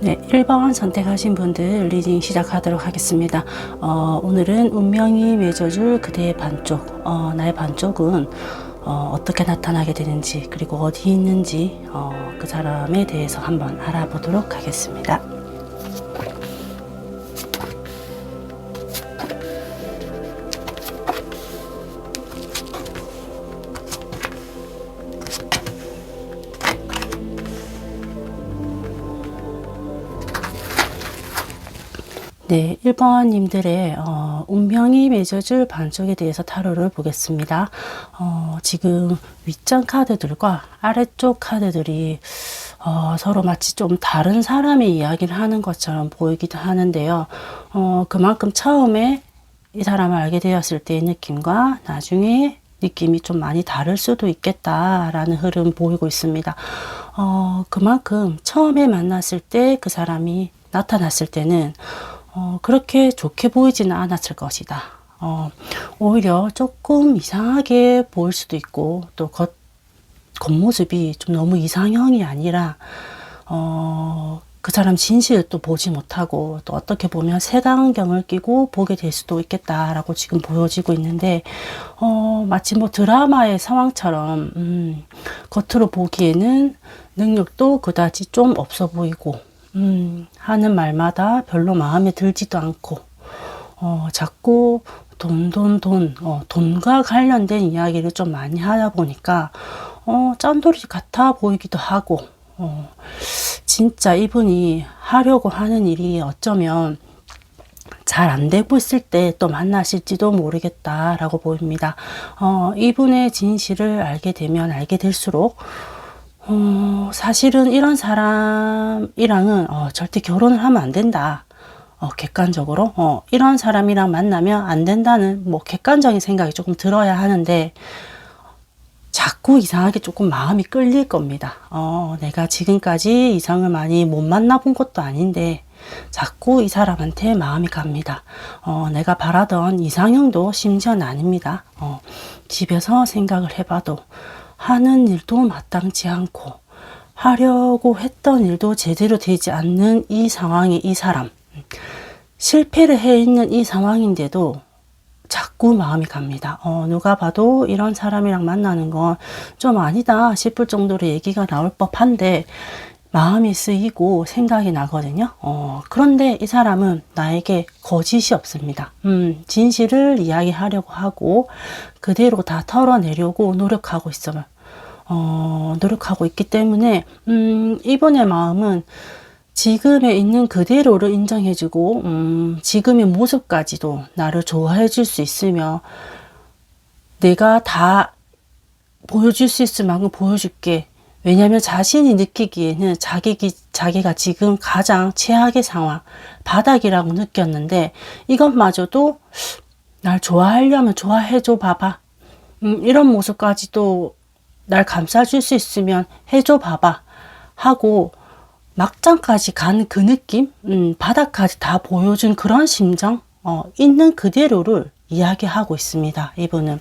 네, 1번 선택하신 분들 리딩 시작하도록 하겠습니다. 오늘은 운명이 맺어줄 그대의 반쪽, 나의 반쪽은 어떻게 나타나게 되는지, 그리고 어디 있는지 그 사람에 대해서 한번 알아보도록 하겠습니다. 네, 1번님들의 운명이 맺어줄 반쪽에 대해서 타로를 보겠습니다. 지금 윗장 카드들과 아래쪽 카드들이 서로 마치 좀 다른 사람의 이야기를 하는 것처럼 보이기도 하는데요. 그만큼 처음에 이 사람을 알게 되었을 때의 느낌과 나중에 느낌이 좀 많이 다를 수도 있겠다라는 흐름 보이고 있습니다. 그만큼 처음에 만났을 때 그 사람이 나타났을 때는 그렇게 좋게 보이지는 않았을 것이다. 오히려 조금 이상하게 보일 수도 있고, 또 겉모습이 좀 너무 이상형이 아니라, 그 사람 진실을 또 보지 못하고, 또 어떻게 보면 색안경을 끼고 보게 될 수도 있겠다라고 지금 보여지고 있는데, 마치 뭐 드라마의 상황처럼, 겉으로 보기에는 능력도 그다지 좀 없어 보이고, 하는 말마다 별로 마음에 들지도 않고, 자꾸 돈과 관련된 이야기를 좀 많이 하다 보니까, 짠돌이 같아 보이기도 하고, 진짜 이분이 하려고 하는 일이 어쩌면 잘 안 되고 있을 때 또 만나실지도 모르겠다라고 보입니다. 이분의 진실을 알게 되면 알게 될수록, 사실은 이런 사람이랑은 절대 결혼을 하면 안 된다. 객관적으로 이런 사람이랑 만나면 안 된다는 뭐 객관적인 생각이 조금 들어야 하는데, 자꾸 이상하게 조금 마음이 끌릴 겁니다. 내가 지금까지 이상을 많이 못 만나본 것도 아닌데 자꾸 이 사람한테 마음이 갑니다. 내가 바라던 이상형도 심지어는 아닙니다. 집에서 생각을 해봐도 하는 일도 마땅치 않고 하려고 했던 일도 제대로 되지 않는 이 상황에 이 사람, 실패를 해 있는 이 상황인데도 자꾸 마음이 갑니다. 누가 봐도 이런 사람이랑 만나는 건 좀 아니다 싶을 정도로 얘기가 나올 법한데 마음이 쓰이고 생각이 나거든요. 그런데 이 사람은 나에게 거짓이 없습니다. 진실을 이야기하려고 하고 그대로 다 털어내려고 노력하고 있어요. 노력하고 있기 때문에 이분의 마음은 지금에 있는 그대로를 인정해주고 지금의 모습까지도 나를 좋아해 줄 수 있으며, 내가 다 보여줄 수 있을 만큼 보여줄게. 왜냐하면 자신이 느끼기에는 자기가 지금 가장 최악의 상황, 바닥이라고 느꼈는데 이것마저도 날 좋아하려면 좋아해줘 봐봐. 이런 모습까지도 날 감싸줄 수 있으면 해줘 봐봐 하고 막장까지 간 그 느낌, 바닥까지 다 보여준 그런 심정, 있는 그대로를 이야기하고 있습니다. 이분은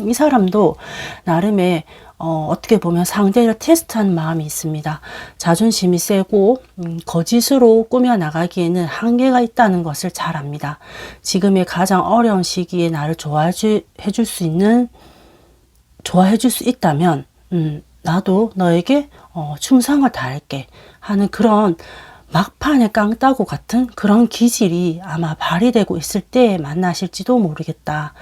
이 사람도 나름의 어떻게 보면 상대를 테스트한 마음이 있습니다. 자존심이 세고 거짓으로 꾸며 나가기에는 한계가 있다는 것을 잘 압니다. 지금의 가장 어려운 시기에 나를 좋아해 줄 수 있다면 나도 너에게 충성을 다할게 하는 그런 막판에 깡따구 같은 그런 기질이 아마 발휘되고 있을 때 만나실지도 모르겠다.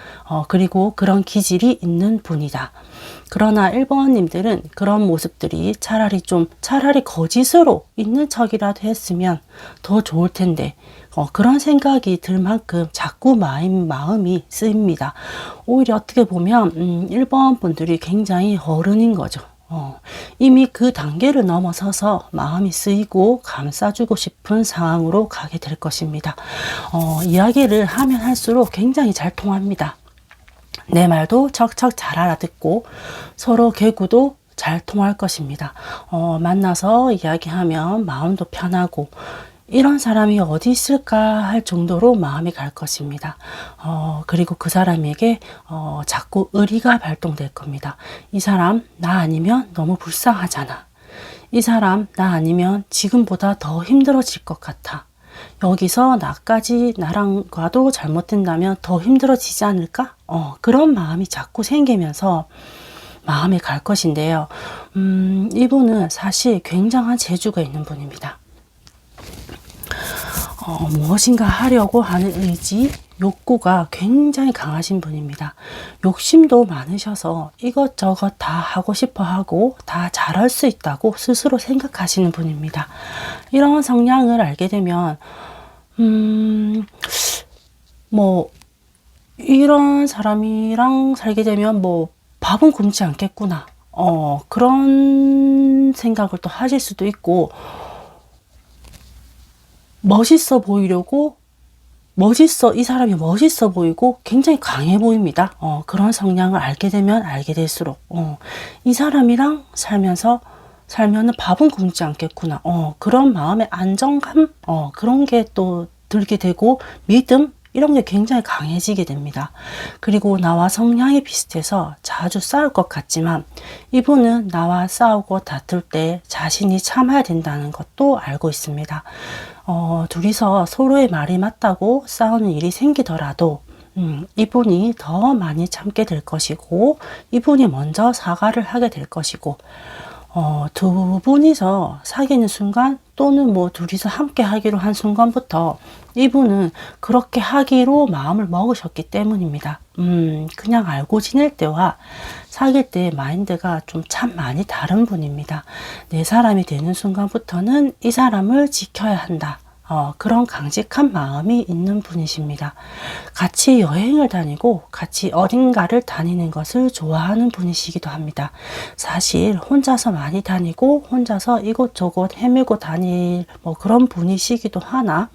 그리고 그런 기질이 있는 분이다. 그러나 1번님들은 그런 모습들이 차라리 거짓으로 있는 척이라도 했으면 더 좋을 텐데, 그런 생각이 들 만큼 자꾸 마음이 쓰입니다. 오히려 어떻게 보면 1번 분들이 굉장히 어른인 거죠. 이미 그 단계를 넘어서서 마음이 쓰이고 감싸주고 싶은 상황으로 가게 될 것입니다. 이야기를 하면 할수록 굉장히 잘 통합니다. 내 말도 척척 잘 알아듣고 서로 개구도 잘 통할 것입니다. 만나서 이야기하면 마음도 편하고 이런 사람이 어디 있을까 할 정도로 마음이 갈 것입니다. 그리고 그 사람에게 자꾸 의리가 발동될 겁니다. 이 사람 나 아니면 너무 불쌍하잖아. 이 사람 나 아니면 지금보다 더 힘들어질 것 같아. 여기서 나랑과도 잘못된다면 더 힘들어지지 않을까? 그런 마음이 자꾸 생기면서 마음이 갈 것인데요. 이분은 사실 굉장한 재주가 있는 분입니다. 무엇인가 하려고 하는 의지, 욕구가 굉장히 강하신 분입니다. 욕심도 많으셔서 이것저것 다 하고 싶어 하고 다 잘할 수 있다고 스스로 생각하시는 분입니다. 이런 성향을 알게 되면 뭐 이런 사람이랑 살게 되면 뭐 밥은 굶지 않겠구나. 그런 생각을 또 하실 수도 있고, 이 사람이 멋있어 보이고 굉장히 강해 보입니다. 그런 성향을 알게 되면 알게 될수록, 이 사람이랑 살면은 밥은 굶지 않겠구나. 그런 마음의 안정감, 그런 게 또 들게 되고, 믿음, 이런 게 굉장히 강해지게 됩니다. 그리고 나와 성향이 비슷해서 자주 싸울 것 같지만 이분은 나와 싸우고 다툴 때 자신이 참아야 된다는 것도 알고 있습니다. 둘이서 서로의 말이 맞다고 싸우는 일이 생기더라도 이분이 더 많이 참게 될 것이고, 이분이 먼저 사과를 하게 될 것이고, 두 분이서 사귀는 순간 또는 뭐 둘이서 함께 하기로 한 순간부터 이분은 그렇게 하기로 마음을 먹으셨기 때문입니다. 그냥 알고 지낼 때와 사귈 때의 마인드가 좀 참 많이 다른 분입니다. 내 사람이 되는 순간부터는 이 사람을 지켜야 한다. 그런 강직한 마음이 있는 분이십니다. 같이 여행을 다니고 같이 어딘가를 다니는 것을 좋아하는 분이시기도 합니다. 사실 혼자서 많이 다니고 혼자서 이곳저곳 헤매고 다닐 그런 분이시기도 하나,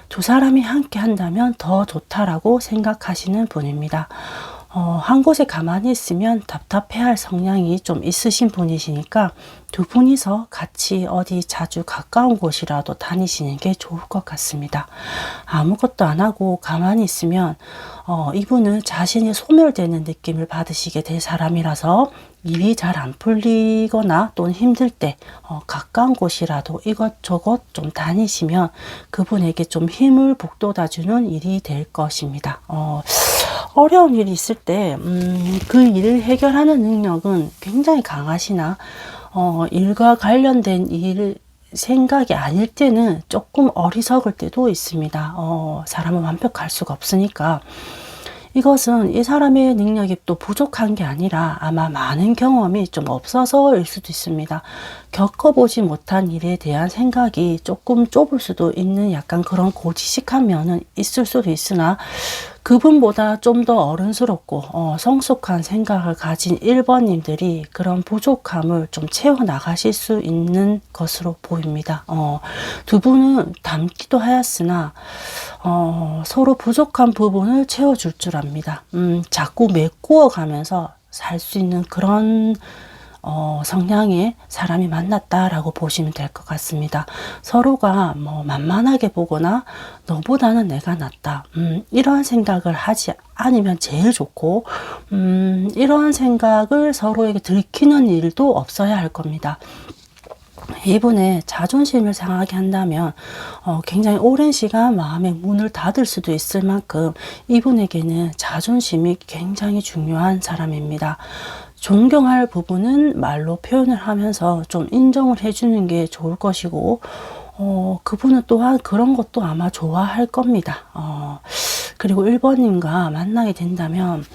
두 사람이 함께 한다면 더 좋다라고 생각하시는 분입니다. 한 곳에 가만히 있으면 답답해할 성향이 좀 있으신 분이시니까 두 분이서 같이 어디 자주 가까운 곳이라도 다니시는 게 좋을 것 같습니다. 아무것도 안 하고 가만히 있으면 이분은 자신이 소멸되는 느낌을 받으시게 될 사람이라서 일이 잘 안 풀리거나 또는 힘들 때 가까운 곳이라도 이것저것 좀 다니시면 그분에게 좀 힘을 북돋아주는 일이 될 것입니다. 어려운 일이 있을 때 그 일을 해결하는 능력은 굉장히 강하시나 일과 관련된 일 생각이 아닐 때는 조금 어리석을 때도 있습니다. 사람은 완벽할 수가 없으니까. 이것은 이 사람의 능력이 또 부족한 게 아니라 아마 많은 경험이 좀 없어서일 수도 있습니다. 겪어보지 못한 일에 대한 생각이 조금 좁을 수도 있는 약간 그런 고지식한 면은 있을 수도 있으나, 그분보다 좀 더 어른스럽고 성숙한 생각을 가진 1번님들이 그런 부족함을 좀 채워나가실 수 있는 것으로 보입니다. 두 분은 닮기도 하였으나 서로 부족한 부분을 채워줄 줄 압니다. 자꾸 메꾸어 가면서 살 수 있는 그런 성향의 사람이 만났다라고 보시면 될 것 같습니다. 서로가 만만하게 보거나 너보다는 내가 낫다, 이런 생각을 하지 않으면 제일 좋고, 이런 생각을 서로에게 들키는 일도 없어야 할 겁니다. 이분의 자존심을 상하게 한다면 굉장히 오랜 시간 마음의 문을 닫을 수도 있을 만큼 이분에게는 자존심이 굉장히 중요한 사람입니다. 존경할 부분은 말로 표현을 하면서 좀 인정을 해주는 게 좋을 것이고, 그분은 또한 그런 것도 아마 좋아할 겁니다. 그리고 1번님과 만나게 된다면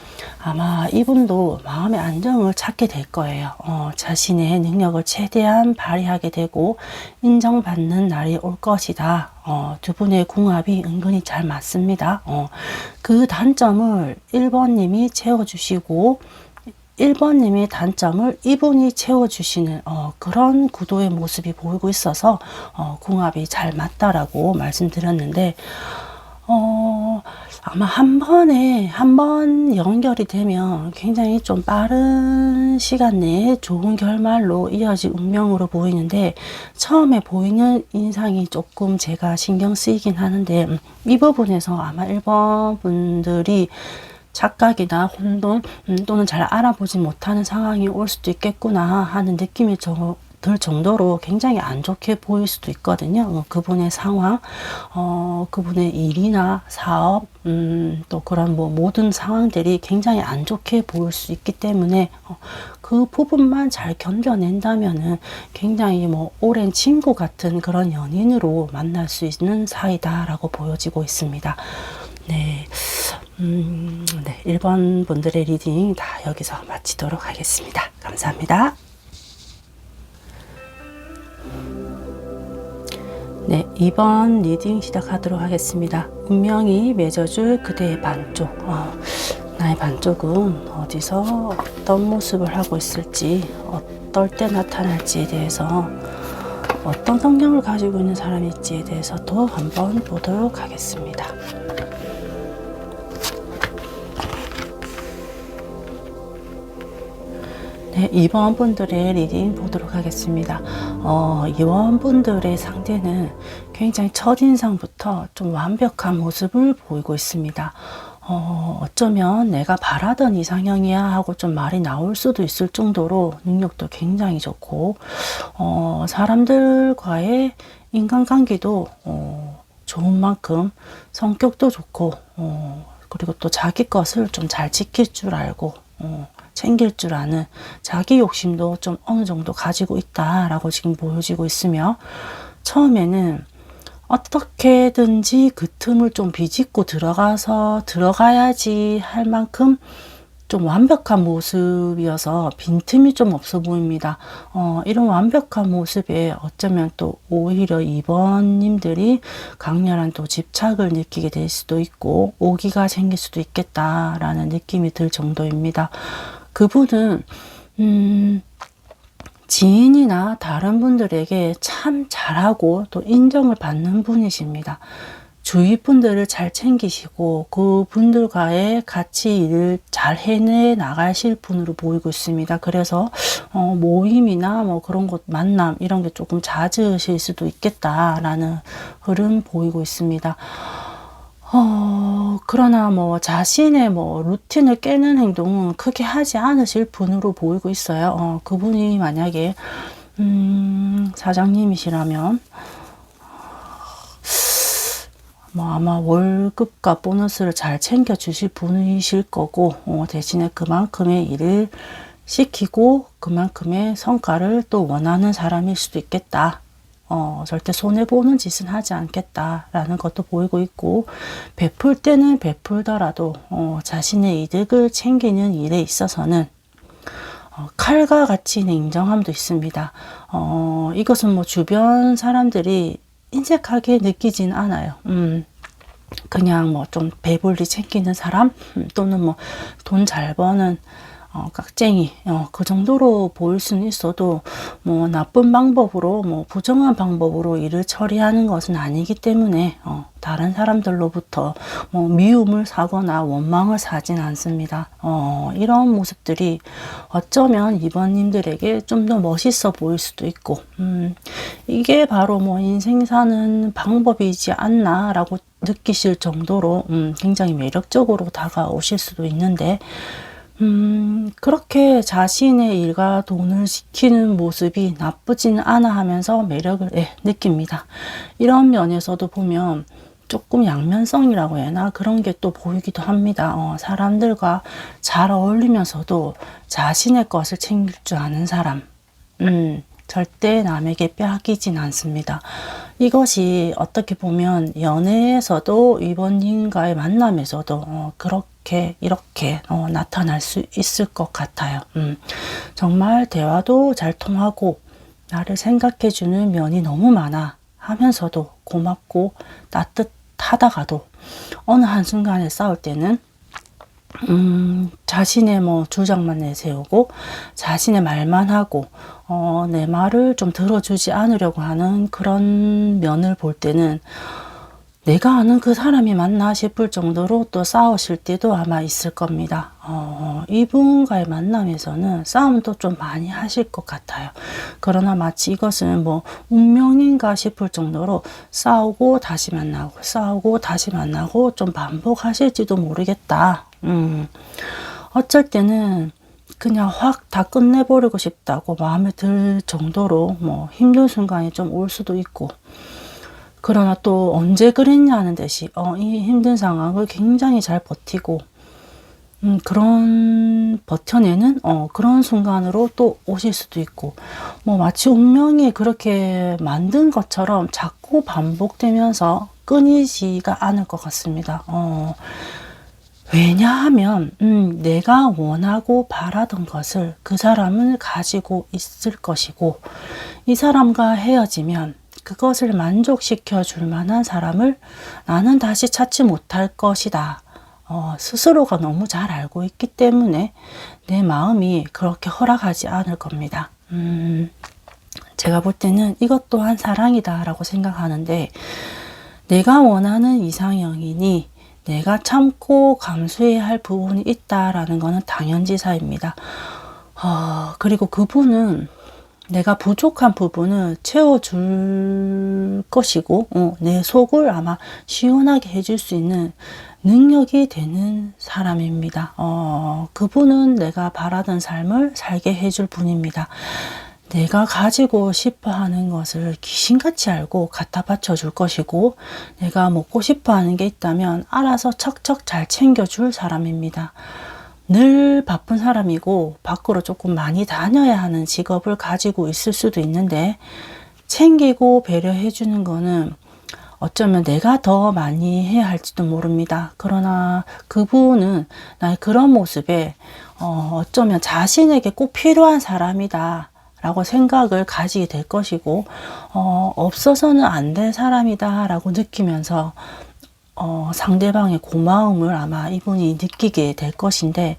아마 이분도 마음의 안정을 찾게 될 거예요. 자신의 능력을 최대한 발휘하게 되고 인정받는 날이 올 것이다. 두 분의 궁합이 은근히 잘 맞습니다. 그 단점을 1번님이 채워주시고 1번님의 단점을 이분이 채워주시는 그런 구도의 모습이 보이고 있어서 궁합이 잘 맞다라고 말씀드렸는데, 아마 한 번 연결이 되면 굉장히 좀 빠른 시간 내에 좋은 결말로 이어질 운명으로 보이는데, 처음에 보이는 인상이 조금 제가 신경 쓰이긴 하는데, 이 부분에서 아마 1번 분들이 착각이나 혼돈 또는 잘 알아보지 못하는 상황이 올 수도 있겠구나 하는 느낌이 들 정도로 굉장히 안 좋게 보일 수도 있거든요. 그분의 상황, 그분의 일이나 사업, 또 그런 모든 상황들이 굉장히 안 좋게 보일 수 있기 때문에 그 부분만 잘 견뎌낸다면은 굉장히 오랜 친구 같은 그런 연인으로 만날 수 있는 사이다라고 보여지고 있습니다. 네. 네, 1번 분들의 리딩 다 여기서 마치도록 하겠습니다. 감사합니다. 네, 2번 리딩 시작하도록 하겠습니다. 운명이 맺어줄 그대의 반쪽. 나의 반쪽은 어디서 어떤 모습을 하고 있을지, 어떨 때 나타날지에 대해서, 어떤 성격을 가지고 있는 사람일지에 대해서도 한번 보도록 하겠습니다. 네, 2번 분들의 리딩 보도록 하겠습니다. 2번 분들의 상대는 굉장히 첫인상부터 좀 완벽한 모습을 보이고 있습니다. 어쩌면 내가 바라던 이상형이야 하고 좀 말이 나올 수도 있을 정도로 능력도 굉장히 좋고, 사람들과의 인간관계도 좋은 만큼 성격도 좋고, 그리고 또 자기 것을 좀 잘 지킬 줄 알고, 챙길 줄 아는 자기 욕심도 좀 어느 정도 가지고 있다라고 지금 보여지고 있으며, 처음에는 어떻게든지 그 틈을 좀 비집고 들어가야지 할 만큼 좀 완벽한 모습이어서 빈틈이 좀 없어 보입니다. 이런 완벽한 모습에 어쩌면 또 오히려 2번님들이 강렬한 또 집착을 느끼게 될 수도 있고 오기가 생길 수도 있겠다라는 느낌이 들 정도입니다. 그분은 지인이나 다른 분들에게 참 잘하고 또 인정을 받는 분이십니다. 주위 분들을 잘 챙기시고 그분들과의 같이 일을 잘 해내 나가실 분으로 보이고 있습니다. 그래서 모임이나 그런 곳 만남 이런 게 조금 잦으실 수도 있겠다라는 흐름 보이고 있습니다. 그러나 자신의 루틴을 깨는 행동은 크게 하지 않으실 분으로 보이고 있어요. 그분이 만약에 사장님이시라면 아마 월급과 보너스를 잘 챙겨 주실 분이실 거고, 대신에 그만큼의 일을 시키고 그만큼의 성과를 또 원하는 사람일 수도 있겠다. 절대 손해보는 짓은 하지 않겠다라는 것도 보이고 있고, 베풀 때는 베풀더라도 자신의 이득을 챙기는 일에 있어서는 칼과 같이 냉정함도 있습니다. 이것은 주변 사람들이 인색하게 느끼진 않아요. 그냥 좀 배불리 챙기는 사람, 또는 돈 잘 버는 깍쟁이, 그 정도로 보일 수는 있어도 나쁜 방법으로 부정한 방법으로 일을 처리하는 것은 아니기 때문에 다른 사람들로부터 미움을 사거나 원망을 사진 않습니다. 이런 모습들이 어쩌면 이번님들에게 좀 더 멋있어 보일 수도 있고, 이게 바로 인생 사는 방법이지 않나 라고 느끼실 정도로 굉장히 매력적으로 다가오실 수도 있는데, 그렇게 자신의 일과 돈을 지키는 모습이 나쁘지는 않아 하면서 매력을 느낍니다. 이런 면에서도 보면 조금 양면성이라고 해야 하나, 그런 게 또 보이기도 합니다. 사람들과 잘 어울리면서도 자신의 것을 챙길 줄 아는 사람, 절대 남에게 빼앗기진 않습니다. 이것이 어떻게 보면 연애에서도 이번님과의 만남에서도 이렇게 나타날 수 있을 것 같아요. 정말 대화도 잘 통하고 나를 생각해주는 면이 너무 많아 하면서도 고맙고 따뜻하다가도 어느 한순간에 싸울 때는 자신의 뭐 주장만 내세우고 자신의 말만 하고 내 말을 좀 들어주지 않으려고 하는 그런 면을 볼 때는 내가 아는 그 사람이 맞나 싶을 정도로 또 싸우실 때도 아마 있을 겁니다. 이분과의 만남에서는 싸움도 좀 많이 하실 것 같아요. 그러나 마치 이것은 뭐 운명인가 싶을 정도로 싸우고 다시 만나고 싸우고 다시 만나고 좀 반복하실지도 모르겠다. 어쩔 때는 그냥 확 다 끝내버리고 싶다고 마음에 들 정도로 뭐 힘든 순간이 좀 올 수도 있고, 그러나 또 언제 그랬냐는 듯이 이 힘든 상황을 굉장히 잘 버티고 그런 버텨내는 그런 순간으로 또 오실 수도 있고, 뭐 마치 운명이 그렇게 만든 것처럼 자꾸 반복되면서 끊이지가 않을 것 같습니다. 왜냐하면 내가 원하고 바라던 것을 그 사람은 가지고 있을 것이고, 이 사람과 헤어지면 그것을 만족시켜 줄 만한 사람을 나는 다시 찾지 못할 것이다. 스스로가 너무 잘 알고 있기 때문에 내 마음이 그렇게 허락하지 않을 겁니다. 제가 볼 때는 이것 또한 사랑이다 라고 생각하는데, 내가 원하는 이상형이니 내가 참고 감수해야 할 부분이 있다라는 것은 당연지사입니다. 그리고 그분은 내가 부족한 부분을 채워줄 것이고, 내 속을 아마 시원하게 해줄 수 있는 능력이 되는 사람입니다. 그분은 내가 바라던 삶을 살게 해줄 분입니다. 내가 가지고 싶어 하는 것을 귀신같이 알고 갖다 바쳐줄 것이고, 내가 먹고 싶어 하는 게 있다면 알아서 척척 잘 챙겨줄 사람입니다. 늘 바쁜 사람이고 밖으로 조금 많이 다녀야 하는 직업을 가지고 있을 수도 있는데, 챙기고 배려해 주는 거는 어쩌면 내가 더 많이 해야 할지도 모릅니다. 그러나 그분은 나의 그런 모습에 어쩌면 자신에게 꼭 필요한 사람이다 라고 생각을 가지게 될 것이고, 없어서는 안 될 사람이다 라고 느끼면서 상대방의 고마움을 아마 이분이 느끼게 될 것인데,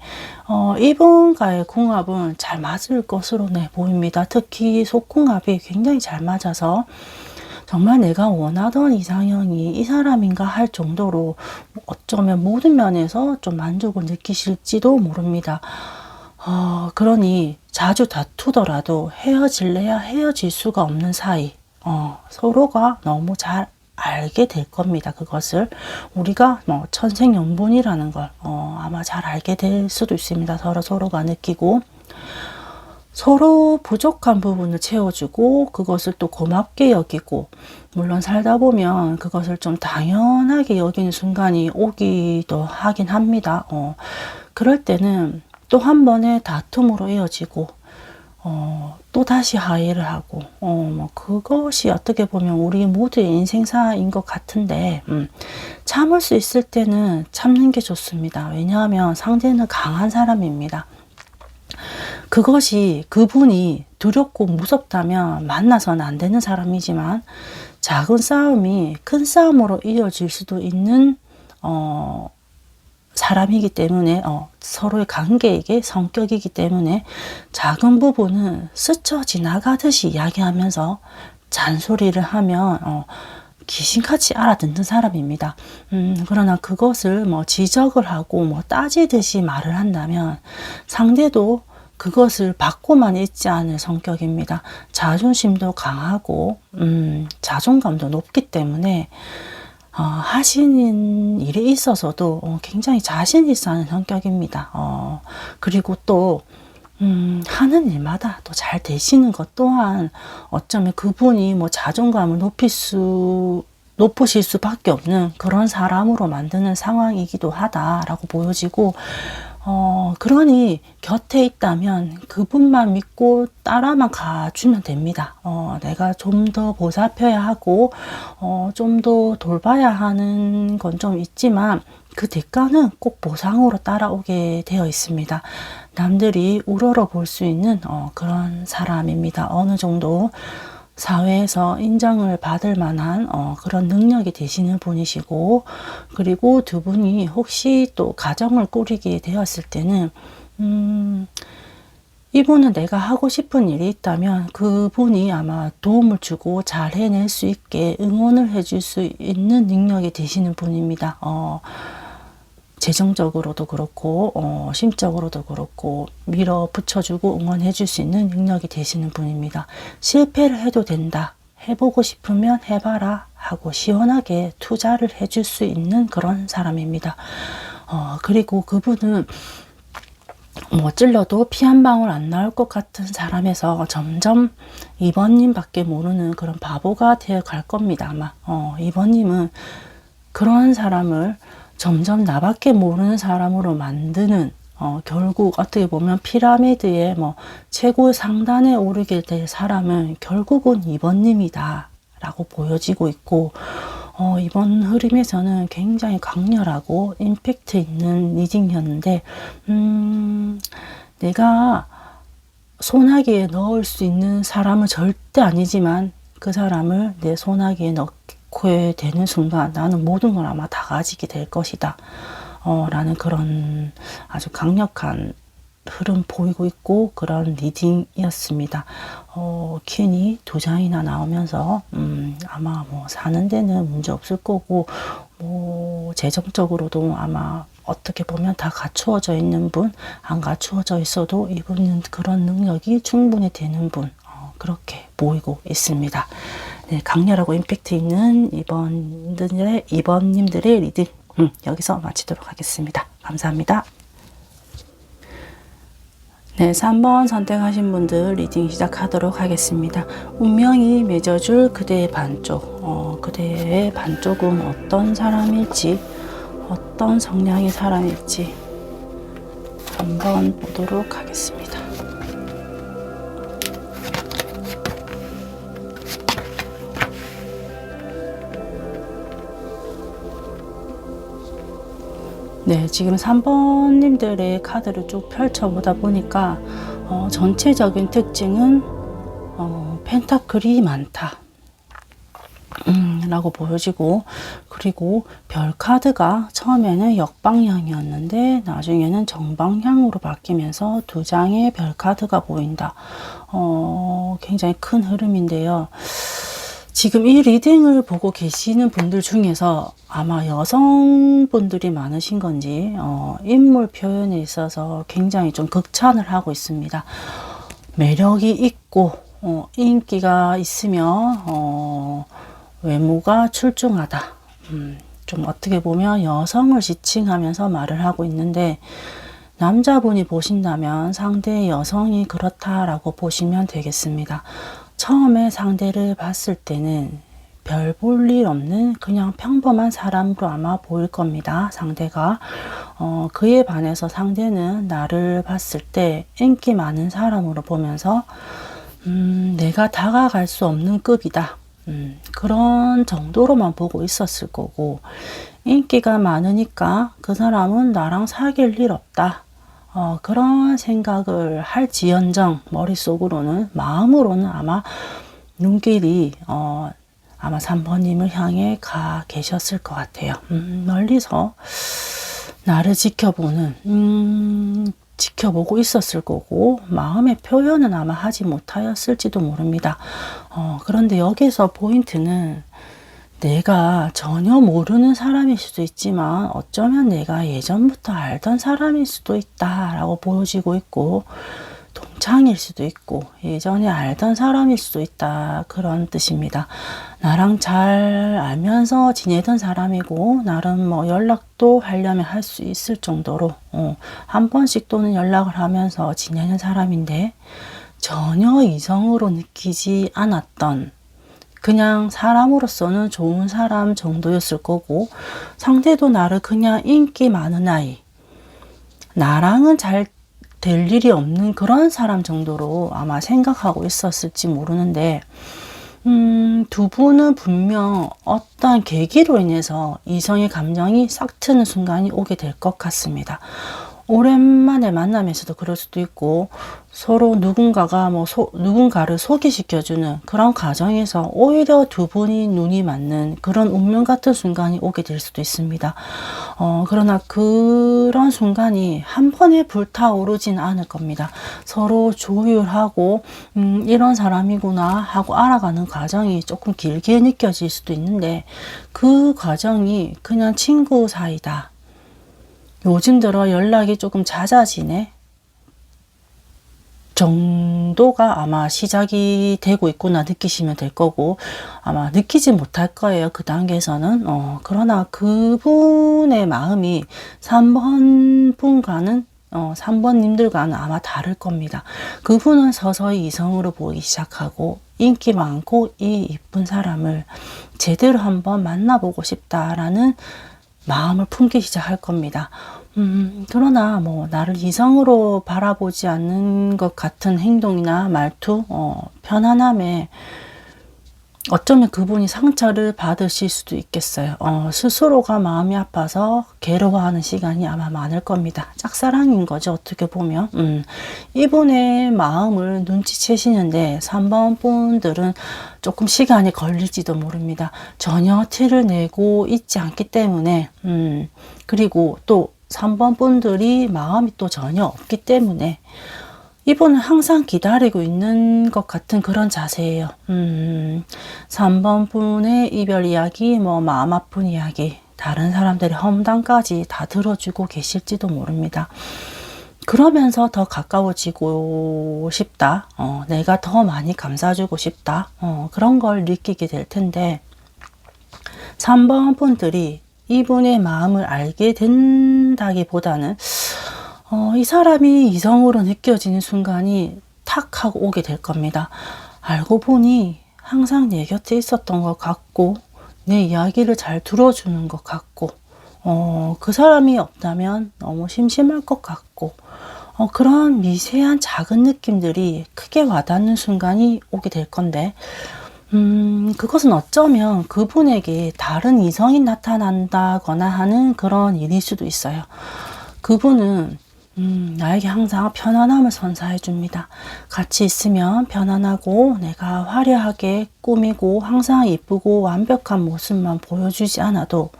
이분과의 궁합은 잘 맞을 것으로 보입니다. 특히 속궁합이 굉장히 잘 맞아서 정말 내가 원하던 이상형이 이 사람인가 할 정도로 어쩌면 모든 면에서 좀 만족을 느끼실지도 모릅니다. 그러니 자주 다투더라도 헤어질래야 헤어질 수가 없는 사이, 서로가 너무 잘 알게 될 겁니다. 그것을 우리가 뭐 천생연분이라는 걸 아마 잘 알게 될 수도 있습니다. 서로가 느끼고 서로 부족한 부분을 채워주고 그것을 또 고맙게 여기고, 물론 살다 보면 그것을 좀 당연하게 여기는 순간이 오기도 하긴 합니다. 그럴 때는 또 한 번의 다툼으로 이어지고 또 다시 화해를 하고, 뭐 그것이 어떻게 보면 우리 모두의 인생사인 것 같은데, 참을 수 있을 때는 참는 게 좋습니다. 왜냐하면 상대는 강한 사람입니다. 그것이 그분이 두렵고 무섭다면 만나서는 안 되는 사람이지만, 작은 싸움이 큰 싸움으로 이어질 수도 있는 사람이기 때문에, 서로의 관계이기 성격이기 때문에 작은 부분은 스쳐 지나가듯이 이야기하면서 잔소리를 하면 귀신같이 알아듣는 사람입니다. 그러나 그것을 뭐 지적을 하고 뭐 따지듯이 말을 한다면 상대도 그것을 받고만 있지 않을 성격입니다. 자존심도 강하고 자존감도 높기 때문에 하시는 일에 있어서도 굉장히 자신 있어 하는 성격입니다. 그리고 또 하는 일마다 또 잘 되시는 것 또한 어쩌면 그분이 뭐 자존감을 높으실 수밖에 없는 그런 사람으로 만드는 상황이기도 하다라고 보여지고, 그러니 곁에 있다면 그분만 믿고 따라만 가주면 됩니다. 내가 좀 더 보살펴야 하고 좀 더 돌봐야 하는 건 좀 있지만 그 대가는 꼭 보상으로 따라오게 되어 있습니다. 남들이 우러러 볼 수 있는 그런 사람입니다. 어느 정도 사회에서 인정을 받을 만한 그런 능력이 되시는 분이시고, 그리고 두 분이 혹시 또 가정을 꾸리게 되었을 때는 이분은 내가 하고 싶은 일이 있다면 그분이 아마 도움을 주고 잘 해낼 수 있게 응원을 해줄 수 있는 능력이 되시는 분입니다. 재정적으로도 그렇고 심적으로도 그렇고 밀어붙여주고 응원해줄 수 있는 능력이 되시는 분입니다. 실패를 해도 된다, 해보고 싶으면 해봐라 하고 시원하게 투자를 해줄 수 있는 그런 사람입니다. 그리고 그분은 뭐 찔러도 피 한 방울 안 나올 것 같은 사람에서 점점 2번님 밖에 모르는 그런 바보가 되어 갈 겁니다. 아마 2번님은 그런 사람을 점점 나밖에 모르는 사람으로 만드는 결국 어떻게 보면 피라미드의 뭐 최고 상단에 오르게 될 사람은 결국은 2번님이다 라고 보여지고 있고, 이번 흐름에서는 굉장히 강렬하고 임팩트 있는 리딩이었는데, 내가 소나기에 넣을 수 있는 사람은 절대 아니지만 그 사람을 내 소나기에 넣게 되는 순간 나는 모든 걸 아마 다 가지게 될 것이다 라는 그런 아주 강력한 흐름 보이고 있고, 그런 리딩이었습니다. 퀸이 2장이나 나오면서 아마 뭐 사는 데는 문제 없을 거고, 뭐 재정적으로도 아마 어떻게 보면 다 갖추어져 있는 분, 안 갖추어져 있어도 이분은 그런 능력이 충분히 되는 분, 그렇게 보이고 있습니다. 네, 강렬하고 임팩트 있는 이번님들의 리딩 여기서 마치도록 하겠습니다. 감사합니다. 네, 3번 선택하신 분들 리딩 시작하도록 하겠습니다. 운명이 맺어줄 그대의 반쪽, 그대의 반쪽은 어떤 사람일지, 어떤 성향의 사람일지 한번 보도록 하겠습니다. 네, 지금 3번님들의 카드를 쭉 펼쳐보다 보니까 전체적인 특징은 펜타클이 많다 라고 보여지고, 그리고 별 카드가 처음에는 역방향이었는데 나중에는 정방향으로 바뀌면서 2장의 별 카드가 보인다. 굉장히 큰 흐름인데요. 지금 이 리딩을 보고 계시는 분들 중에서 아마 여성분들이 많으신 건지 인물 표현에 있어서 굉장히 좀 극찬을 하고 있습니다. 매력이 있고 인기가 있으며 외모가 출중하다. 좀 어떻게 보면 여성을 지칭하면서 말을 하고 있는데, 남자분이 보신다면 상대의 여성이 그렇다라고 보시면 되겠습니다. 처음에 상대를 봤을 때는 별 볼 일 없는 그냥 평범한 사람으로 아마 보일 겁니다. 상대가 그에 반해서 상대는 나를 봤을 때 인기 많은 사람으로 보면서 내가 다가갈 수 없는 급이다, 그런 정도로만 보고 있었을 거고, 인기가 많으니까 그 사람은 나랑 사귈 일 없다, 그런 생각을 할지언정 머릿속으로는, 마음으로는 아마 눈길이 아마 3번님을 향해 가 계셨을 것 같아요. 멀리서 나를 지켜보고 있었을 거고, 마음의 표현은 아마 하지 못하였을지도 모릅니다. 그런데 여기서 포인트는 내가 전혀 모르는 사람일 수도 있지만 어쩌면 내가 예전부터 알던 사람일 수도 있다라고 보여지고 있고, 동창일 수도 있고 예전에 알던 사람일 수도 있다, 그런 뜻입니다. 나랑 잘 알면서 지내던 사람이고 나름 뭐 연락도 하려면 할 수 있을 정도로 한 번씩 또는 연락을 하면서 지내는 사람인데, 전혀 이성으로 느끼지 않았던, 그냥 사람으로서는 좋은 사람 정도였을 거고, 상대도 나를 그냥 인기 많은 아이, 나랑은 잘 될 일이 없는 그런 사람 정도로 아마 생각하고 있었을지 모르는데, 두 분은 분명 어떤 계기로 인해서 이성의 감정이 싹 트는 순간이 오게 될 것 같습니다. 오랜만에 만나면서도 그럴 수도 있고, 서로 누군가가 누군가를 소개시켜주는 그런 과정에서 오히려 두 분이 눈이 맞는 그런 운명 같은 순간이 오게 될 수도 있습니다. 그러나 그런 순간이 한 번에 불타오르진 않을 겁니다. 서로 조율하고, 이런 사람이구나 하고 알아가는 과정이 조금 길게 느껴질 수도 있는데, 그 과정이 그냥 친구 사이다, 요즘 들어 연락이 조금 잦아지네 정도가 아마 시작이 되고 있구나 느끼시면 될 거고, 아마 느끼지 못할 거예요, 그 단계에서는. 그러나 그분의 마음이 3번 분과는 3번 님들과는 아마 다를 겁니다. 그분은 서서히 이성으로 보이기 시작하고, 인기 많고 이 이쁜 사람을 제대로 한번 만나보고 싶다라는 마음을 품기 시작할 겁니다. 그러나 나를 이성으로 바라보지 않는 것 같은 행동이나 말투, 편안함에 어쩌면 그분이 상처를 받으실 수도 있겠어요. 스스로가 마음이 아파서 괴로워하는 시간이 아마 많을 겁니다. 짝사랑인 거죠, 어떻게 보면. 이분의 마음을 눈치채시는데 3번 분들은 조금 시간이 걸릴지도 모릅니다. 전혀 티를 내고 있지 않기 때문에, 그리고 또 3번 분들이 마음이 또 전혀 없기 때문에 이분은 항상 기다리고 있는 것 같은 그런 자세예요. 3번 분의 이별 이야기, 마음 아픈 이야기, 다른 사람들의 험담까지 다 들어주고 계실지도 모릅니다. 그러면서 더 가까워지고 싶다, 내가 더 많이 감싸주고 싶다, 그런 걸 느끼게 될 텐데, 3번 분들이 이분의 마음을 알게 된다기보다는 이 사람이 이성으로 느껴지는 순간이 탁 하고 오게 될 겁니다. 알고 보니 항상 내 곁에 있었던 것 같고, 내 이야기를 잘 들어주는 것 같고, 그 사람이 없다면 너무 심심할 것 같고, 그런 미세한 작은 느낌들이 크게 와닿는 순간이 오게 될 건데, 그것은 어쩌면 그분에게 다른 이성이 나타난다거나 하는 그런 일일 수도 있어요. 그분은 나에게 항상 편안함을 선사해 줍니다. 같이 있으면 편안하고, 내가 화려하게 꾸미고 항상 이쁘고 완벽한 모습만 보여주지 않아도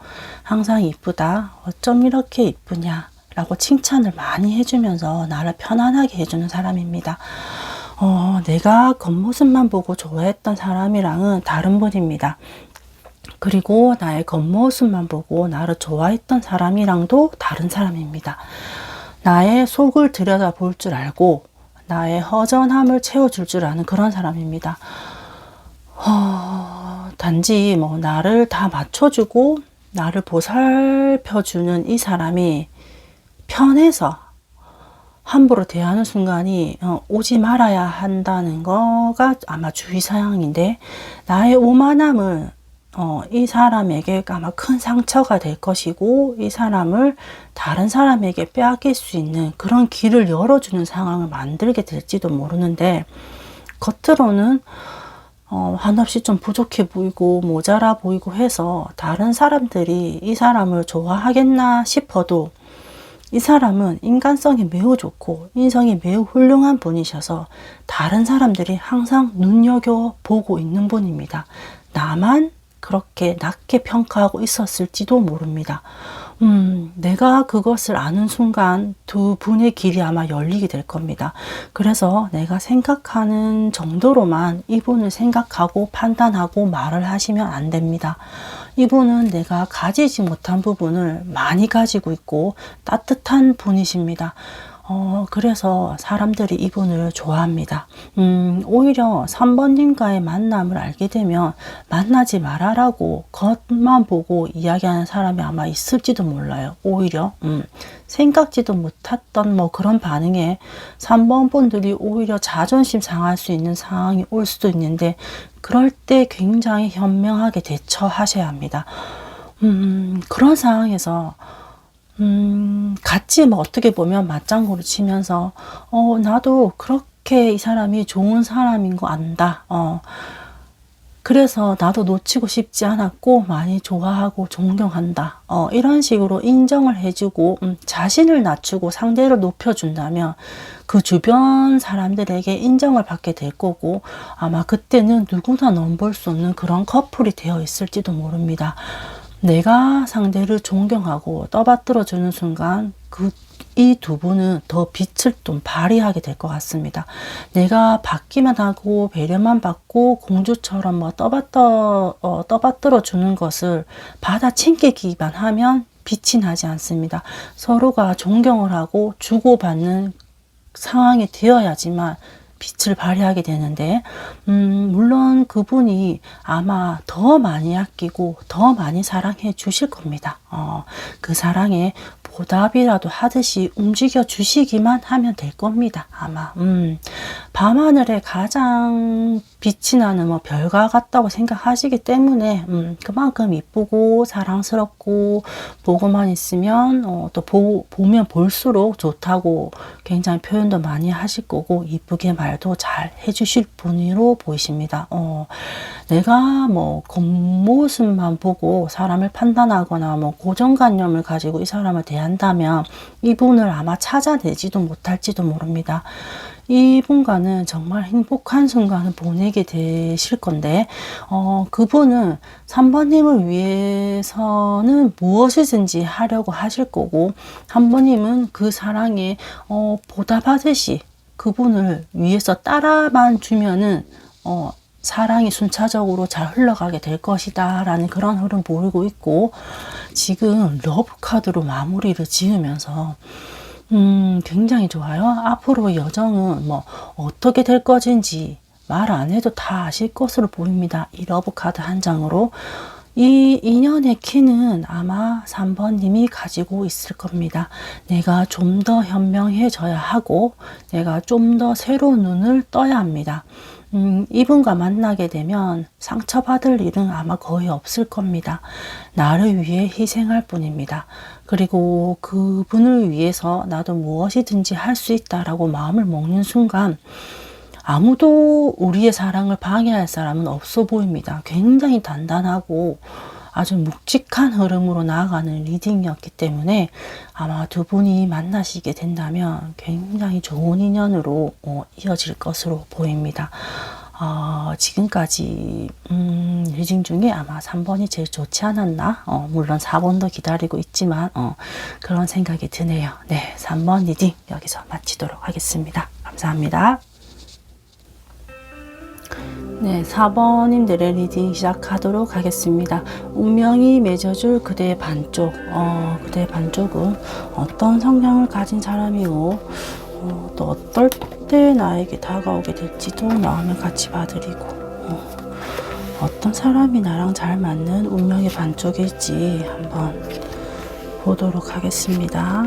항상 이쁘다, 어쩜 이렇게 이쁘냐 라고 칭찬을 많이 해주면서 나를 편안하게 해주는 사람입니다. 내가 겉모습만 보고 좋아했던 사람이랑은 다른 분입니다. 그리고 나의 겉모습만 보고 나를 좋아했던 사람이랑도 다른 사람입니다. 나의 속을 들여다볼 줄 알고 나의 허전함을 채워줄 줄 아는 그런 사람입니다. 단지 나를 다 맞춰주고 나를 보살펴주는 이 사람이 편해서 함부로 대하는 순간이 오지 말아야 한다는 거가 아마 주의사항인데, 나의 오만함을 이 사람에게 아마 큰 상처가 될 것이고, 이 사람을 다른 사람에게 빼앗길 수 있는 그런 길을 열어주는 상황을 만들게 될지도 모르는데, 겉으로는 한없이 좀 부족해 보이고 모자라 보이고 해서 다른 사람들이 이 사람을 좋아하겠나 싶어도, 이 사람은 인간성이 매우 좋고 인성이 매우 훌륭한 분이셔서 다른 사람들이 항상 눈여겨보고 있는 분입니다. 나만 그렇게 낮게 평가하고 있었을지도 모릅니다. 내가 그것을 아는 순간 두 분의 길이 아마 열리게 될 겁니다. 그래서 내가 생각하는 정도로만 이분을 생각하고 판단하고 말을 하시면 안 됩니다. 이분은 내가 가지지 못한 부분을 많이 가지고 있고 따뜻한 분이십니다. 그래서 사람들이 이분을 좋아합니다. 오히려 3번님과의 만남을 알게 되면 만나지 말아라고 겉만 보고 이야기하는 사람이 아마 있을지도 몰라요. 오히려 생각지도 못했던 그런 반응에 3번 분들이 오히려 자존심 상할 수 있는 상황이 올 수도 있는데, 그럴 때 굉장히 현명하게 대처하셔야 합니다. 그런 상황에서 같이 어떻게 보면 맞장구를 치면서 나도 그렇게 이 사람이 좋은 사람인 거 안다, 그래서 나도 놓치고 싶지 않았고 많이 좋아하고 존경한다. 이런 식으로 인정을 해주고 자신을 낮추고 상대를 높여준다면 그 주변 사람들에게 인정을 받게 될 거고 아마 그때는 누구나 넘볼 수 없는 그런 커플이 되어 있을지도 모릅니다. 내가 상대를 존경하고 떠받들어 주는 순간 이 두 분은 더 빛을 좀 발휘하게 될 것 같습니다. 내가 받기만 하고 배려만 받고 공주처럼 뭐 떠받들어 주는 것을 받아 챙기기만 하면 빛이 나지 않습니다. 서로가 존경을 하고 주고받는 상황이 되어야지만 빛을 발휘하게 되는데 물론 그분이 아마 더 많이 아끼고 더 많이 사랑해 주실 겁니다. 그 사랑에 보답이라도 하듯이 움직여 주시기만 하면 될 겁니다. 아마 밤하늘에 가장 빛이 나는 뭐 별과 같다고 생각하시기 때문에 그만큼 이쁘고 사랑스럽고 보고만 있으면 또 보면 볼수록 좋다고 굉장히 표현도 많이 하실 거고 이쁘게 말도 잘 해주실 분으로 보이십니다. 내가 뭐 겉모습만 보고 사람을 판단하거나 뭐 고정관념을 가지고 이 사람을 대한다면 이분을 아마 찾아내지도 못할지도 모릅니다. 이분과는 정말 행복한 순간을 보내게 되실 건데 그분은 3번님을 위해서는 무엇이든지 하려고 하실 거고 3번님은 그 사랑에 보답하듯이 그분을 위해서 따라만 주면은 사랑이 순차적으로 잘 흘러가게 될 것이다 라는 그런 흐름 보이고 있고 지금 러브 카드로 마무리를 지으면서 굉장히 좋아요. 앞으로 여정은 뭐 어떻게 될 것인지 말 안 해도 다 아실 것으로 보입니다. 이 러브 카드 한 장으로 이 인연의 키는 아마 3번님이 가지고 있을 겁니다. 내가 좀 더 현명해져야 하고 내가 좀 더 새로운 눈을 떠야 합니다. 이분과 만나게 되면 상처받을 일은 아마 거의 없을 겁니다. 나를 위해 희생할 뿐입니다. 그리고 그분을 위해서 나도 무엇이든지 할 수 있다라고 마음을 먹는 순간 아무도 우리의 사랑을 방해할 사람은 없어 보입니다. 굉장히 단단하고 아주 묵직한 흐름으로 나아가는 리딩이었기 때문에 아마 두 분이 만나시게 된다면 굉장히 좋은 인연으로 이어질 것으로 보입니다. 지금까지 리딩 중에 아마 3번이 제일 좋지 않았나? 물론 4번도 기다리고 있지만 그런 생각이 드네요. 네, 3번 리딩 여기서 마치도록 하겠습니다. 감사합니다. 네, 4번님들의 리딩 시작하도록 하겠습니다. 운명이 맺어줄 그대의 반쪽, 그대의 반쪽은 어떤 성향을 가진 사람이고 또 어떨 때 나에게 다가오게 될지도 마음을 같이 봐드리고 어떤 사람이 나랑 잘 맞는 운명의 반쪽일지 한번 보도록 하겠습니다.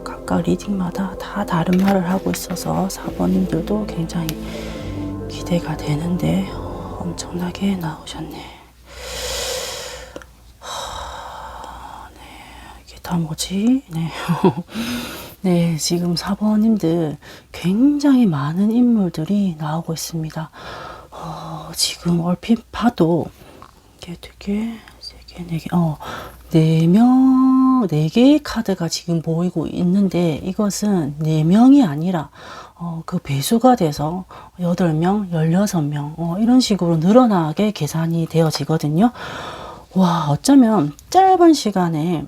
각각 리딩마다 다 다른 말을 하고 있어서 4번님들도 굉장히 기대가 되는데 엄청나게 나오셨네. 네, 이게 다 뭐지? 네. 네, 지금 4번님들 굉장히 많은 인물들이 나오고 있습니다. 지금 얼핏 봐도 이게 되게 3개, 4개, 4명, 4개의 카드가 지금 보이고 있는데 이것은 4명이 아니라 그 배수가 돼서 8명, 16명 이런 식으로 늘어나게 계산이 되어지거든요. 와, 어쩌면 짧은 시간에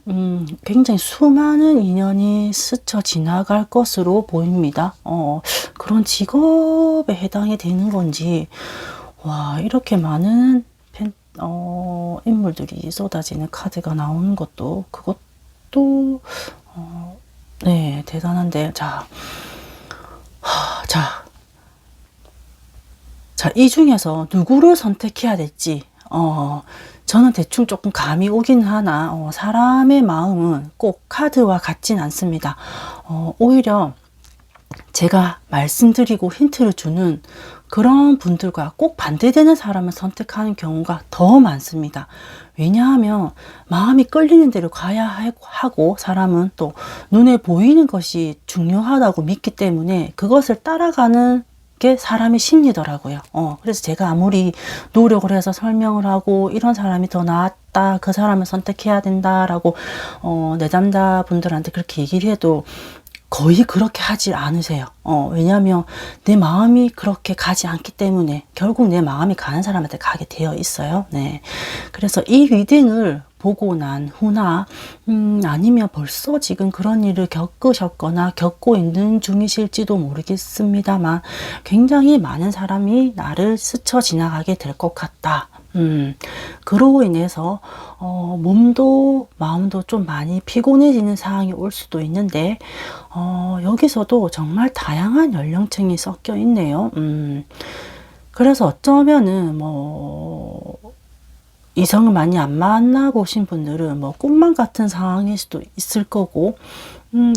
굉장히 수많은 인연이 스쳐 지나갈 것으로 보입니다. 그런 직업에 해당이 되는 건지 와, 이렇게 많은 인물들이 쏟아지는 카드가 나오는 것도 그것도 네, 대단한데 자, 이 중에서 누구를 선택해야 될지 저는 대충 조금 감이 오긴 하나 사람의 마음은 꼭 카드와 같진 않습니다. 오히려 제가 말씀드리고 힌트를 주는 그런 분들과 꼭 반대되는 사람을 선택하는 경우가 더 많습니다. 왜냐하면 마음이 끌리는 대로 가야 하고 사람은 또 눈에 보이는 것이 중요하다고 믿기 때문에 그것을 따라가는 게 사람의 심리더라고요. 그래서 제가 아무리 노력을 해서 설명을 하고 이런 사람이 더 낫다, 그 사람을 선택해야 된다라고 내담자분들한테 그렇게 얘기를 해도 거의 그렇게 하지 않으세요. 왜냐하면 내 마음이 그렇게 가지 않기 때문에 결국 내 마음이 가는 사람한테 가게 되어 있어요. 네. 그래서 이 리딩을 보고 난 후나 아니면 벌써 지금 그런 일을 겪으셨거나 겪고 있는 중이실지도 모르겠습니다만 굉장히 많은 사람이 나를 스쳐 지나가게 될 것 같다. 그로 인해서 몸도 마음도 좀 많이 피곤해지는 상황이 올 수도 있는데 여기서도 정말 다양한 연령층이 섞여 있네요. 그래서 어쩌면은 뭐 이성을 많이 안 만나보신 분들은 뭐 꿈만 같은 상황일 수도 있을 거고,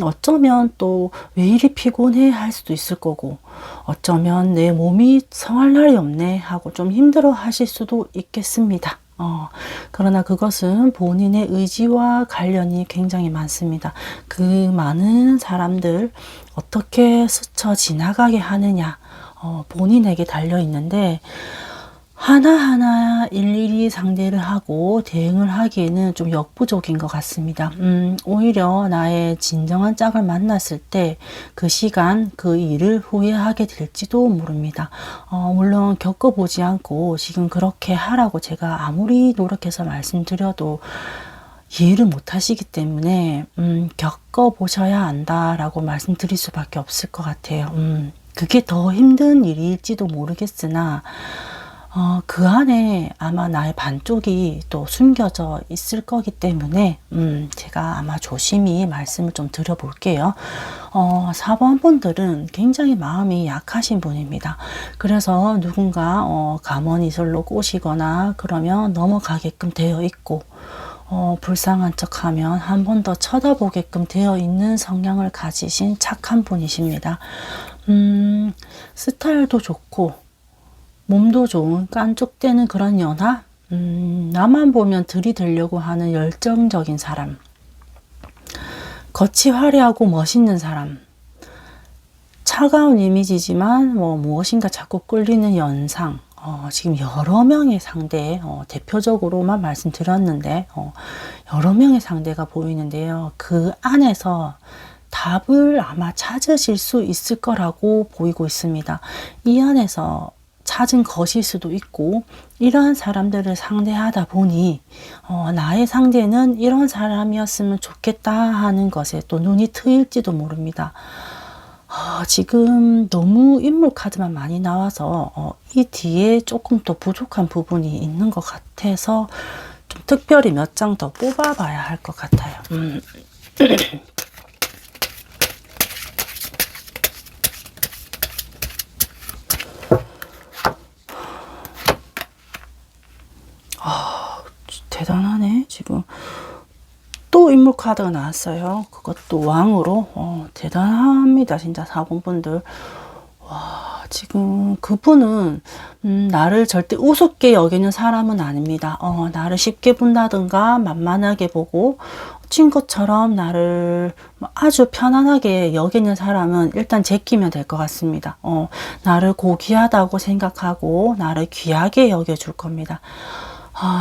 어쩌면 또 왜 이리 피곤해 할 수도 있을 거고, 어쩌면 내 몸이 성할 날이 없네 하고 좀 힘들어 하실 수도 있겠습니다. 그러나 그것은 본인의 의지와 관련이 굉장히 많습니다. 그 많은 사람들 어떻게 스쳐 지나가게 하느냐, 본인에게 달려 있는데, 하나하나 일일이 상대를 하고 대응을 하기에는 좀 역부족인 것 같습니다. 오히려 나의 진정한 짝을 만났을 때 그 시간, 그 일을 후회하게 될지도 모릅니다. 물론 겪어보지 않고 지금 그렇게 하라고 제가 아무리 노력해서 말씀드려도 이해를 못 하시기 때문에 겪어보셔야 안다라고 말씀드릴 수밖에 없을 것 같아요. 그게 더 힘든 일일지도 모르겠으나 그 안에 아마 나의 반쪽이 또 숨겨져 있을 거기 때문에 제가 아마 조심히 말씀을 좀 드려볼게요. 4번 분들은 굉장히 마음이 약하신 분입니다. 그래서 누군가 감언이설로 꼬시거나 그러면 넘어가게끔 되어 있고, 불쌍한 척하면 한 번 더 쳐다보게끔 되어 있는 성향을 가지신 착한 분이십니다. 스타일도 좋고 몸도 좋은 깐족대는 그런 연하, 나만 보면 들이대려고 하는 열정적인 사람, 겉이 화려하고 멋있는 사람, 차가운 이미지지만 무엇인가 자꾸 끌리는 연상, 지금 여러 명의 상대, 대표적으로만 말씀드렸는데 여러 명의 상대가 보이는데요. 그 안에서 답을 아마 찾으실 수 있을 거라고 보이고 있습니다. 이 안에서 찾은 것일 수도 있고, 이러한 사람들을 상대하다 보니 나의 상대는 이런 사람이었으면 좋겠다 하는 것에 또 눈이 트일지도 모릅니다. 지금 너무 인물 카드만 많이 나와서 이 뒤에 조금 더 부족한 부분이 있는 것 같아서 좀 특별히 몇 장 더 뽑아봐야 할 것 같아요. 대단하네. 지금 또 인물 카드가 나왔어요. 그것도 왕으로. 대단합니다. 진짜 4번 분들. 와, 지금 그분은 나를 절대 우습게 여기는 사람은 아닙니다. 나를 쉽게 본다든가 만만하게 보고 친구처럼 나를 아주 편안하게 여기는 사람은 일단 제끼면 될 것 같습니다. 나를 고귀하다고 생각하고 나를 귀하게 여겨줄 겁니다.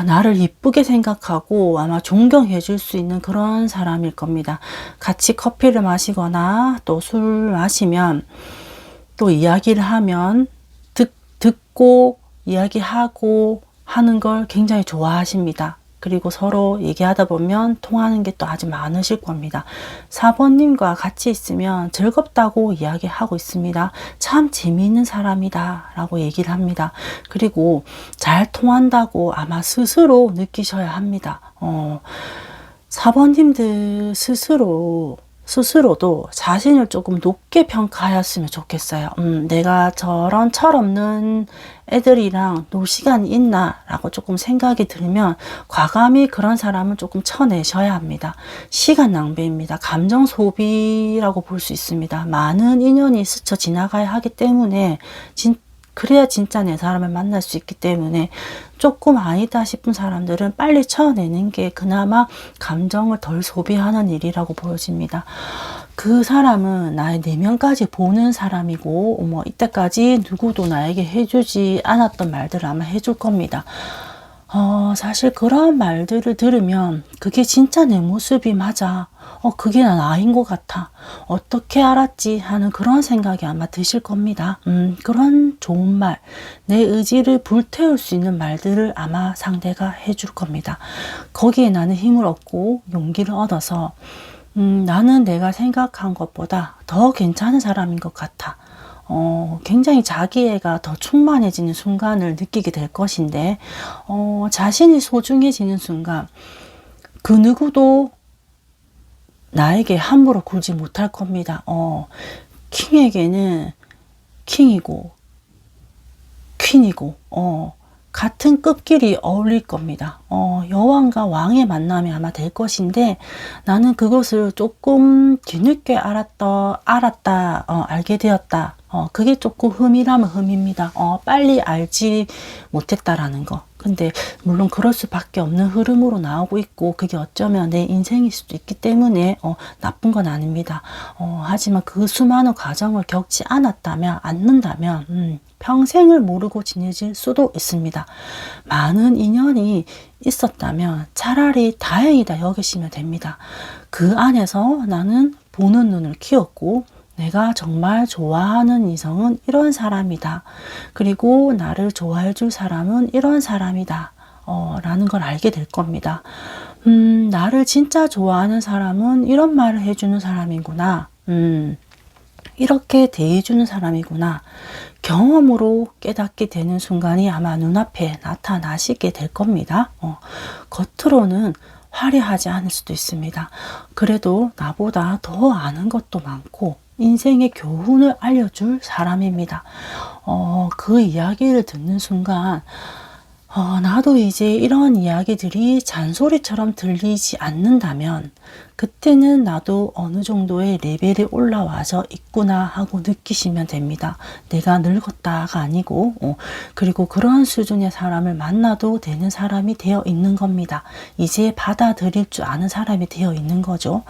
나를 이쁘게 생각하고 아마 존경해 줄 수 있는 그런 사람일 겁니다. 같이 커피를 마시거나 또 술 마시면 또 이야기를 하면 듣고 이야기하고 하는 걸 굉장히 좋아하십니다. 그리고 서로 얘기하다 보면 통하는 게 또 아주 많으실 겁니다. 4번님과 같이 있으면 즐겁다고 이야기하고 있습니다. 참 재미있는 사람이다 라고 얘기를 합니다. 그리고 잘 통한다고 아마 스스로 느끼셔야 합니다. 4번님들 스스로도 자신을 조금 높게 평가하였으면 좋겠어요. 내가 저런 철없는 애들이랑 놀 시간이 있나 라고 조금 생각이 들면 과감히 그런 사람은 조금 쳐내셔야 합니다. 시간 낭비입니다. 감정 소비라고 볼 수 있습니다. 많은 인연이 스쳐 지나가야 하기 때문에 그래야 진짜 내 사람을 만날 수 있기 때문에 조금 아니다 싶은 사람들은 빨리 쳐내는 게 그나마 감정을 덜 소비하는 일이라고 보여집니다. 그 사람은 나의 내면까지 보는 사람이고, 뭐, 이때까지 누구도 나에게 해주지 않았던 말들을 아마 해줄 겁니다. 사실 그런 말들을 들으면 그게 진짜 내 모습이 맞아. 그게 난 아인 것 같아. 어떻게 알았지? 하는 그런 생각이 아마 드실 겁니다. 그런 좋은 말, 내 의지를 불태울 수 있는 말들을 아마 상대가 해줄 겁니다. 거기에 나는 힘을 얻고 용기를 얻어서 나는 내가 생각한 것보다 더 괜찮은 사람인 것 같아. 굉장히 자기애가 더 충만해지는 순간을 느끼게 될 것인데, 자신이 소중해지는 순간, 그 누구도 나에게 함부로 굴지 못할 겁니다. 킹에게는 킹이고, 퀸이고, 같은 급끼리 어울릴 겁니다. 여왕과 왕의 만남이 아마 될 것인데, 나는 그것을 조금 뒤늦게 알게 되었다. 그게 조금 흠이라면 흠입니다. 빨리 알지 못했다라는 거. 근데 물론 그럴 수밖에 없는 흐름으로 나오고 있고, 그게 어쩌면 내 인생일 수도 있기 때문에 나쁜 건 아닙니다. 하지만 그 수많은 과정을 겪지 않는다면 평생을 모르고 지내질 수도 있습니다. 많은 인연이 있었다면 차라리 다행이다 여기시면 됩니다. 그 안에서 나는 보는 눈을 키웠고, 내가 정말 좋아하는 이성은 이런 사람이다. 그리고 나를 좋아해 줄 사람은 이런 사람이다. 라는 걸 알게 될 겁니다. 나를 진짜 좋아하는 사람은 이런 말을 해주는 사람이구나. 이렇게 대해주는 사람이구나. 경험으로 깨닫게 되는 순간이 아마 눈앞에 나타나시게 될 겁니다. 겉으로는 화려하지 않을 수도 있습니다. 그래도 나보다 더 아는 것도 많고 인생의 교훈을 알려줄 사람입니다. 그 이야기를 듣는 순간 나도 이제 이런 이야기들이 잔소리처럼 들리지 않는다면 그때는 나도 어느 정도의 레벨이 올라와서 있구나 하고 느끼시면 됩니다. 내가 늙었다가 아니고 그리고 그런 수준의 사람을 만나도 되는 사람이 되어 있는 겁니다. 이제 받아들일 줄 아는 사람이 되어 있는 거죠.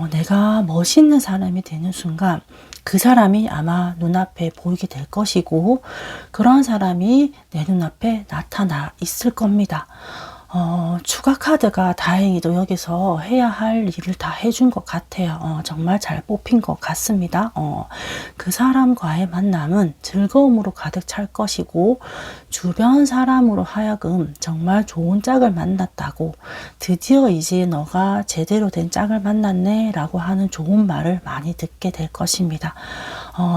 내가 멋있는 사람이 되는 순간 그 사람이 아마 눈앞에 보이게 될 것이고 그런 사람이 내 눈앞에 나타나 있을 겁니다. 추가 카드가 다행히도 여기서 해야 할 일을 다 해준 것 같아요. 정말 잘 뽑힌 것 같습니다. 그 사람과의 만남은 즐거움으로 가득 찰 것이고 주변 사람으로 하여금 정말 좋은 짝을 만났다고 드디어 이제 너가 제대로 된 짝을 만났네 라고 하는 좋은 말을 많이 듣게 될 것입니다.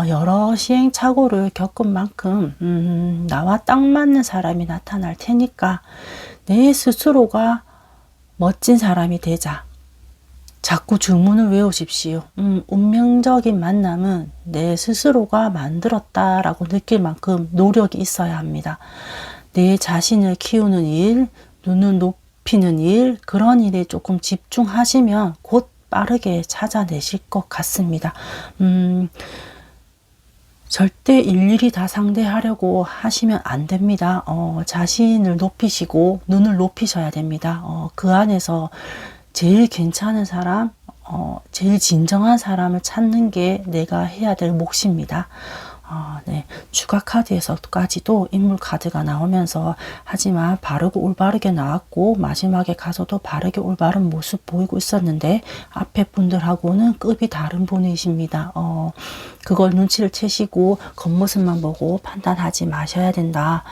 여러 시행착오를 겪은 만큼 나와 딱 맞는 사람이 나타날 테니까 내 스스로가 멋진 사람이 되자. 자꾸 주문을 외우십시오. 운명적인 만남은 내 스스로가 만들었다라고 느낄 만큼 노력이 있어야 합니다. 내 자신을 키우는 일, 눈을 높이는 일, 그런 일에 조금 집중하시면 곧 빠르게 찾아내실 것 같습니다. 절대 일일이 다 상대하려고 하시면 안 됩니다. 자신을 높이시고 눈을 높이셔야 됩니다. 그 안에서 제일 괜찮은 사람, 제일 진정한 사람을 찾는 게 내가 해야 될 몫입니다. 네. 추가 카드에서까지도 인물 카드가 나오면서 하지만 바르고 올바르게 나왔고 마지막에 가서도 바르게 올바른 모습 보이고 있었는데 앞에 분들하고는 급이 다른 분이십니다. 그걸 눈치를 채시고 겉모습만 보고 판단하지 마셔야 된다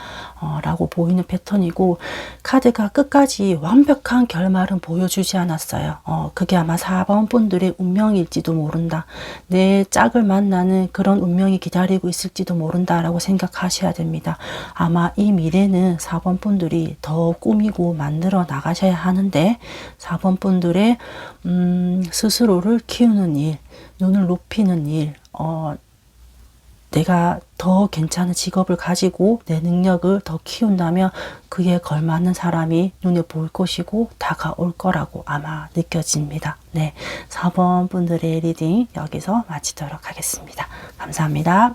라고 보이는 패턴이고 카드가 끝까지 완벽한 결말은 보여주지 않았어요. 그게 아마 4번 분들의 운명일지도 모른다. 내 짝을 만나는 그런 운명이 기다리고 있을지도 모른다 라고 생각하셔야 됩니다. 아마 이 미래는 4번 분들이 더 꾸미고 만들어 나가셔야 하는데 4번 분들의 스스로를 키우는 일, 눈을 높이는 일, 내가 더 괜찮은 직업을 가지고 내 능력을 더 키운다면 그에 걸맞는 사람이 눈에 보일 것이고 다가올 거라고 아마 느껴집니다. 네, 4번 분들의 리딩 여기서 마치도록 하겠습니다. 감사합니다.